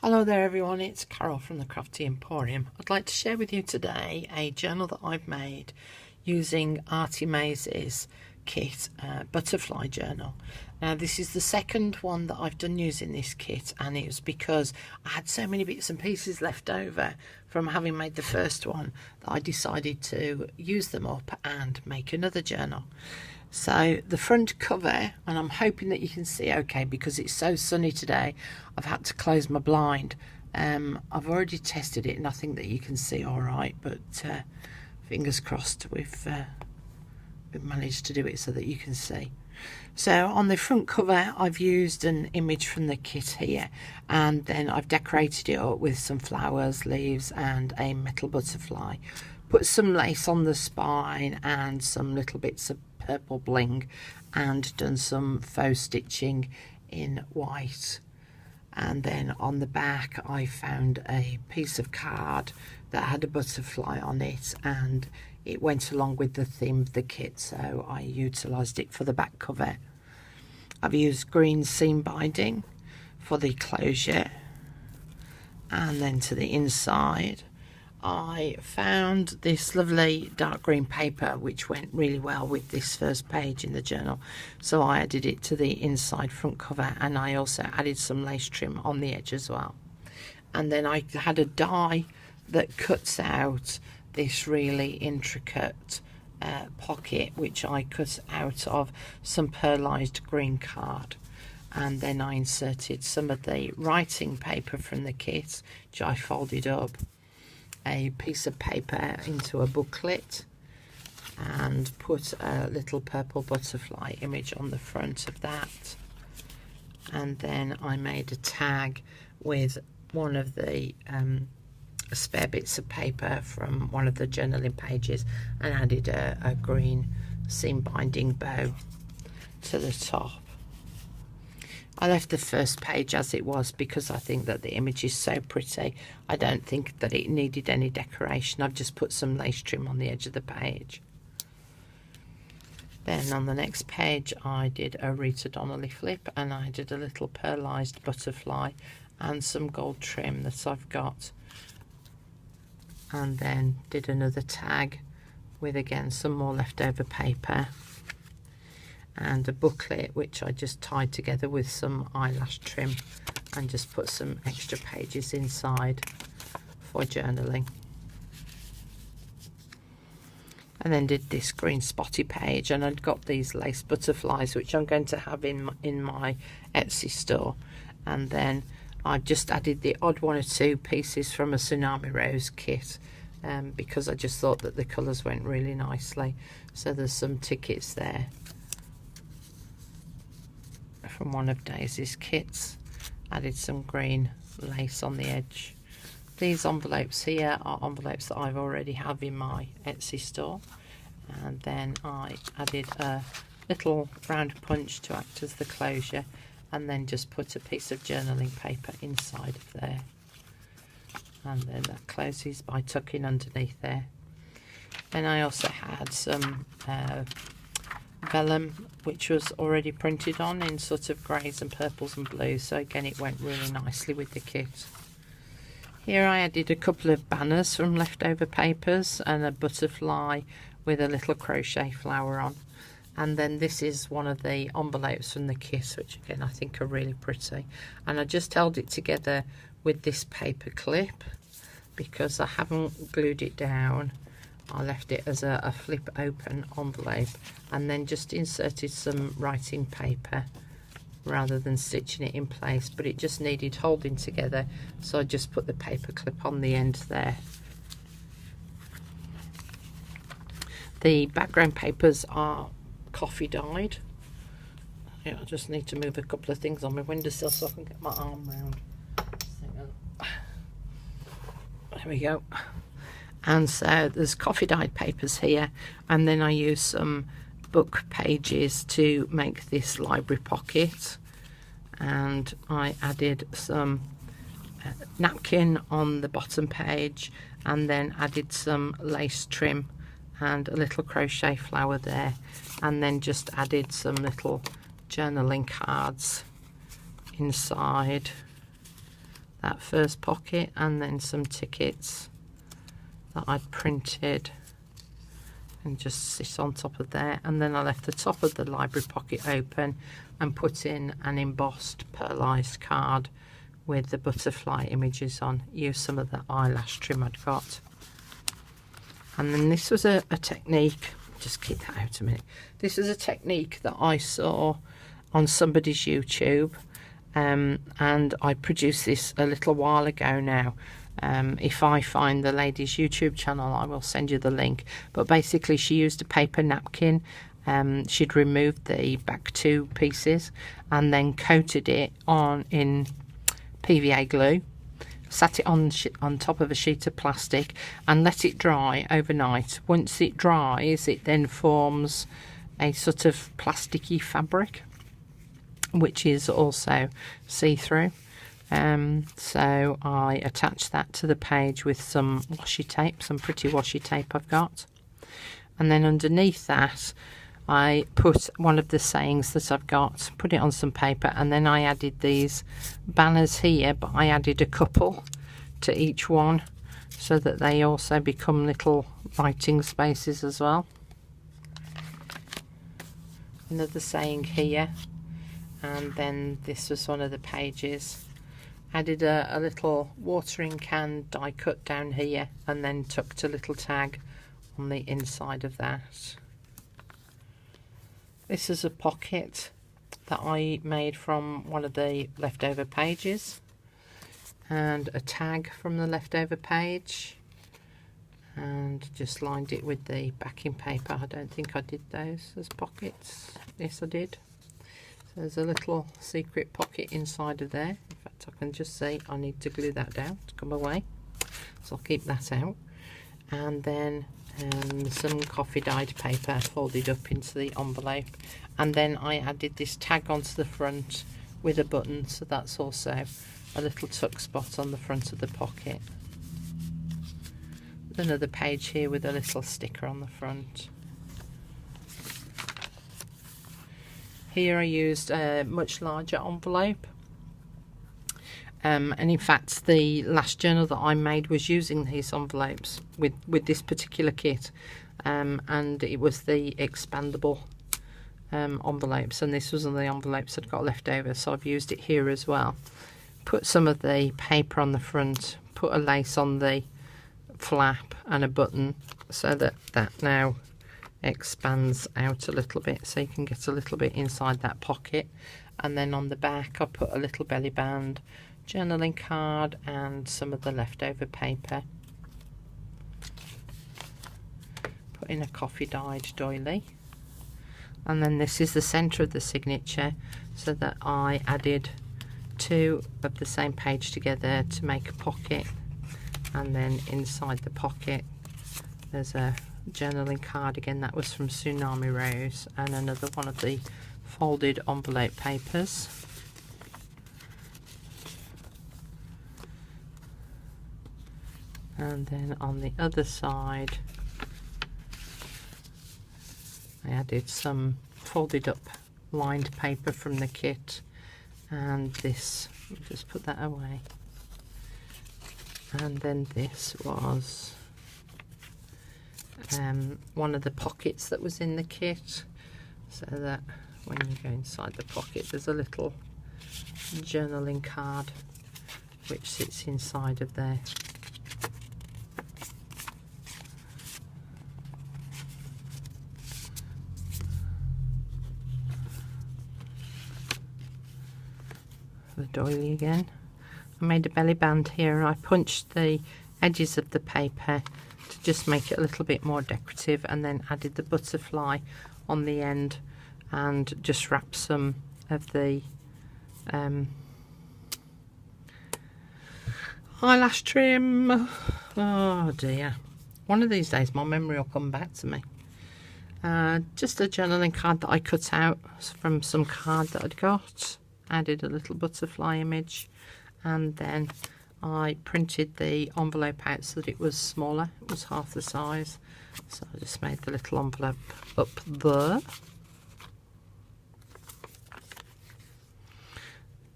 Hello there everyone, it's Carol from the Crafty Emporium. I'd like to share with you today a journal that I've made using Arty Maze's kit, butterfly journal. Now this is the second one that I've done using this kit, and it was because I had so many bits and pieces left over from having made the first one that I decided to use them up and make another journal. So the front cover, and I'm hoping that you can see okay because it's so sunny today, I've had to close my blind. I've already tested it and I think that you can see all right, but fingers crossed we've managed to do it so that you can see. So on the front cover I've used an image from the kit here, and then I've decorated it up with some flowers, leaves and a metal butterfly. Put some lace on the spine and some little bits of purple bling, and done some faux stitching in white. And then on the back I found a piece of card that had a butterfly on it, and it went along with the theme of the kit, so I utilised it for the back cover. I've used green seam binding for the closure, and then to the inside I found this lovely dark green paper which went really well with this first page in the journal, so I added it to the inside front cover, and I also added some lace trim on the edge as well. And then I had a die that cuts out this really intricate pocket which I cut out of some pearlised green card, and then I inserted some of the writing paper from the kit which I folded up a piece of paper into a booklet and put a little purple butterfly image on the front of that. And then I made a tag with one of the spare bits of paper from one of the journaling pages and added a green seam binding bow to the top. I left the first page as it was because I think that the image is so pretty. I don't think that it needed any decoration. I've just put some lace trim on the edge of the page. Then on the next page I did a Rita Donnelly flip, and I did a little pearlised butterfly and some gold trim that I've got, and then did another tag with again some more leftover paper and a booklet which I just tied together with some eyelash trim and just put some extra pages inside for journaling. And then did this green spotty page, and I'd got these lace butterflies which I'm going to have in my Etsy store, and then I just added the odd one or two pieces from a Tsunami Rose kit because I just thought that the colours went really nicely. So there's some tickets there from one of Daisy's kits. Added some green lace on the edge. These envelopes here are envelopes that I've already have in my Etsy store, and then I added a little round punch to act as the closure, and then just put a piece of journaling paper inside of there, and then that closes by tucking underneath there. Then I also had some vellum which was already printed on in sort of greys and purples and blues, so again it went really nicely with the kit. Here I added a couple of banners from leftover papers and a butterfly with a little crochet flower on, and then this is one of the envelopes from the kit which again I think are really pretty, and I just held it together with this paper clip because I haven't glued it down. I left it as a flip open envelope, and then just inserted some writing paper rather than stitching it in place, but it just needed holding together, so I just put the paper clip on the end there. The background papers are coffee dyed. Yeah, I just need to move a couple of things on my windowsill so I can get my arm round. There we go. And so there's coffee dyed papers here, and then I use some book pages to make this library pocket, and I added some napkin on the bottom page, and then added some lace trim and a little crochet flower there, and then just added some little journaling cards inside that first pocket, and then some tickets that I'd printed and just sit on top of there. And then I left the top of the library pocket open and put in an embossed pearlised card with the butterfly images on. Used some of the eyelash trim I'd got. And then this was a technique, just keep that out a minute. This was a technique that I saw on somebody's YouTube, and I produced this a little while ago now. If I find the lady's YouTube channel, I will send you the link. But basically she used a paper napkin. She'd removed the back two pieces and then coated it on in PVA glue, sat it on top of a sheet of plastic and let it dry overnight. Once it dries, it then forms a sort of plasticky fabric, which is also see-through. So I attached that to the page with some washi tape, some pretty washi tape I've got. And then underneath that, I put one of the sayings that I've got, put it on some paper, and then I added these banners here, but I added a couple to each one so that they also become little writing spaces as well. Another saying here, and then this was one of the pages. Added a little watering can die cut down here, and then tucked a little tag on the inside of that. This is a pocket that I made from one of the leftover pages, and a tag from the leftover page, and just lined it with the backing paper. I don't think I did those as pockets. Yes, I did. So there's a little secret pocket inside of there. In fact, I can just see I need to glue that down to come away, so I'll keep that out. And then some coffee dyed paper folded up into the envelope, and then I added this tag onto the front with a button, so that's also a little tuck spot on the front of the pocket. Another page here with a little sticker on the front. Here I used a much larger envelope, and in fact the last journal that I made was using these envelopes with this particular kit, and it was the expandable envelopes, and this was on the envelopes I'd got left over, so I've used it here as well. Put some of the paper on the front, put a lace on the flap and a button so that now expands out a little bit, so you can get a little bit inside that pocket. And then on the back I put a little belly band, journaling card, and some of the leftover paper. Put in a coffee dyed doily, and then this is the centre of the signature, so that I added two of the same page together to make a pocket. And then inside the pocket there's a journaling card again, that was from Tsunami Rose, and another one of the folded envelope papers. And then on the other side I added some folded up lined paper from the kit, and this, just put that away. And then this was one of the pockets that was in the kit, so that when you go inside the pocket there's a little journaling card which sits inside of there. The doily again. I made a belly band here, and I punched the edges of the paper to just make it a little bit more decorative, and then added the butterfly on the end, and just wrapped some of the eyelash trim. Oh dear, one of these days my memory will come back to me. Just a journaling card that I cut out from some card that I'd got. Added a little butterfly image, and then I printed the envelope out so that it was smaller. It was half the size, so I just made the little envelope up there.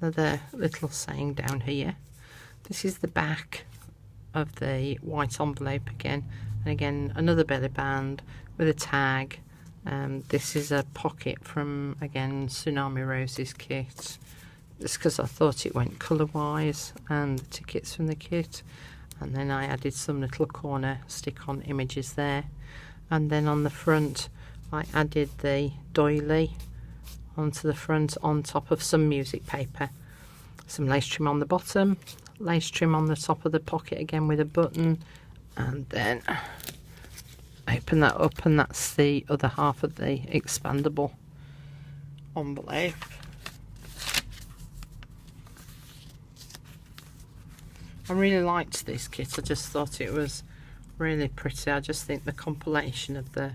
Another little saying down here. This is the back of the white envelope again, and again another belly band with a tag. This is a pocket from, again, Tsunami Rose's kit. It's because I thought it went colour wise, and the tickets from the kit. And then I added some little corner stick on images there, and then on the front I added the doily onto the front on top of some music paper. Some lace trim on the bottom, lace trim on the top of the pocket again with a button, and then open that up, and that's the other half of the expandable envelope. I really liked this kit. I just thought it was really pretty. I just think the compilation of the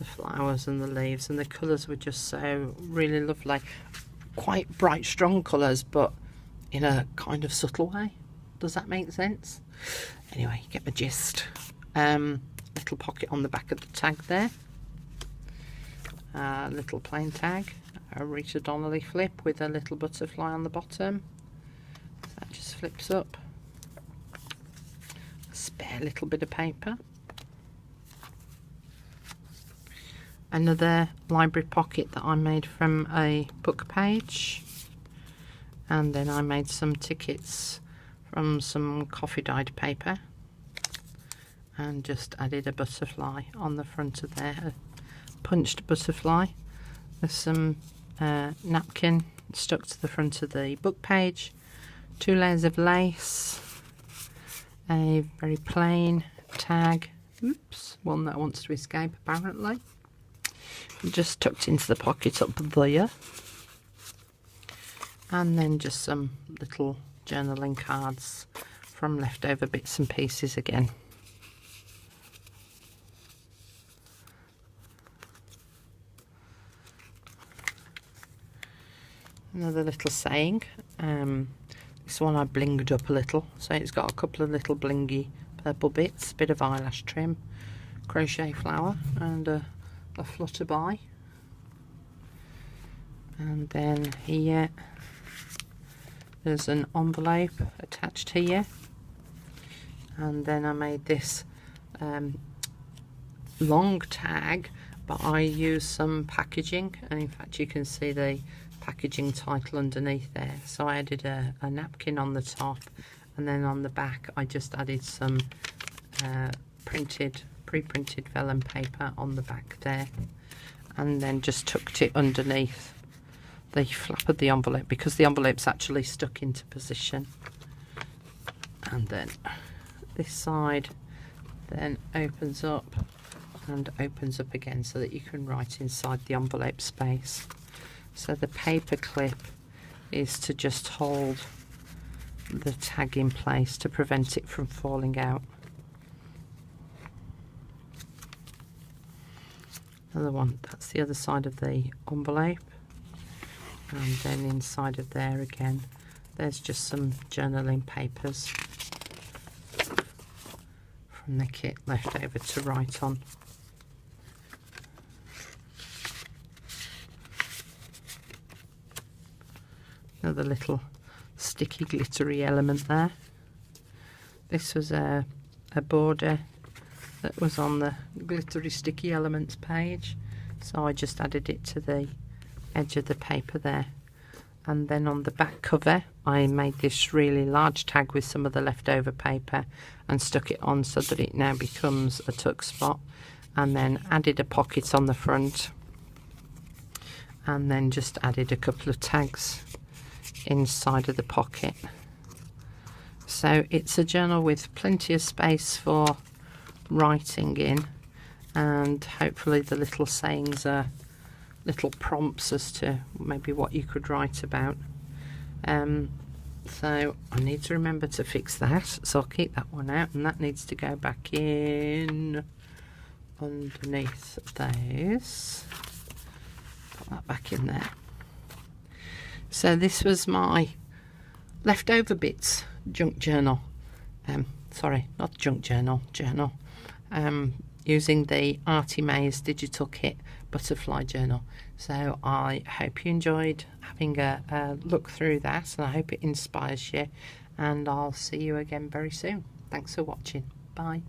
flowers and the leaves and the colours were just so really lovely. Quite bright, strong colours, but in a kind of subtle way. Does that make sense? Anyway, you get my gist. Little pocket on the back of the tag there. Little plain tag. A Rita Donnelly flip with a little butterfly on the bottom. So that just flips up. A spare little bit of paper. Another library pocket that I made from a book page. And then I made some tickets from some coffee dyed paper, and just added a butterfly on the front of there, a punched butterfly. There's some napkin stuck to the front of the book page, 2 layers of lace, a very plain tag, oops, one that wants to escape apparently, just tucked into the pocket up there, and then just some little journaling cards from leftover bits and pieces again. Another little saying. This one I blinged up a little, so it's got a couple of little blingy purple bits, bit of eyelash trim, crochet flower, and a flutterby. And then here there's an envelope attached here, and then I made this long tag, but I used some packaging, and in fact you can see the packaging title underneath there. So I added a napkin on the top, and then on the back I just added some pre-printed vellum paper on the back there, and then just tucked it underneath the flap of the envelope because the envelope's actually stuck into position. And then this side then opens up and opens up again so that you can write inside the envelope space. So the paper clip is to just hold the tag in place to prevent it from falling out. Another one, that's the other side of the envelope. And then inside of there again, there's just some journaling papers from the kit left over to write on. Another little sticky glittery element there. This was a border that was on the glittery sticky elements page, so I just added it to the edge of the paper there. And then on the back cover I made this really large tag with some of the leftover paper and stuck it on so that it now becomes a tuck spot, and then added a pocket on the front, and then just added a couple of tags inside of the pocket. So it's a journal with plenty of space for writing in, and hopefully the little sayings are little prompts as to maybe what you could write about. So I need to remember to fix that, so I'll keep that one out, and that needs to go back in underneath those. Put that back in there. So this was my leftover bits junk journal. Sorry, not junk journal, using the Arty Maze digital kit butterfly journal. So I hope you enjoyed having a look through that, and I hope it inspires you, and I'll see you again very soon. Thanks for watching. Bye.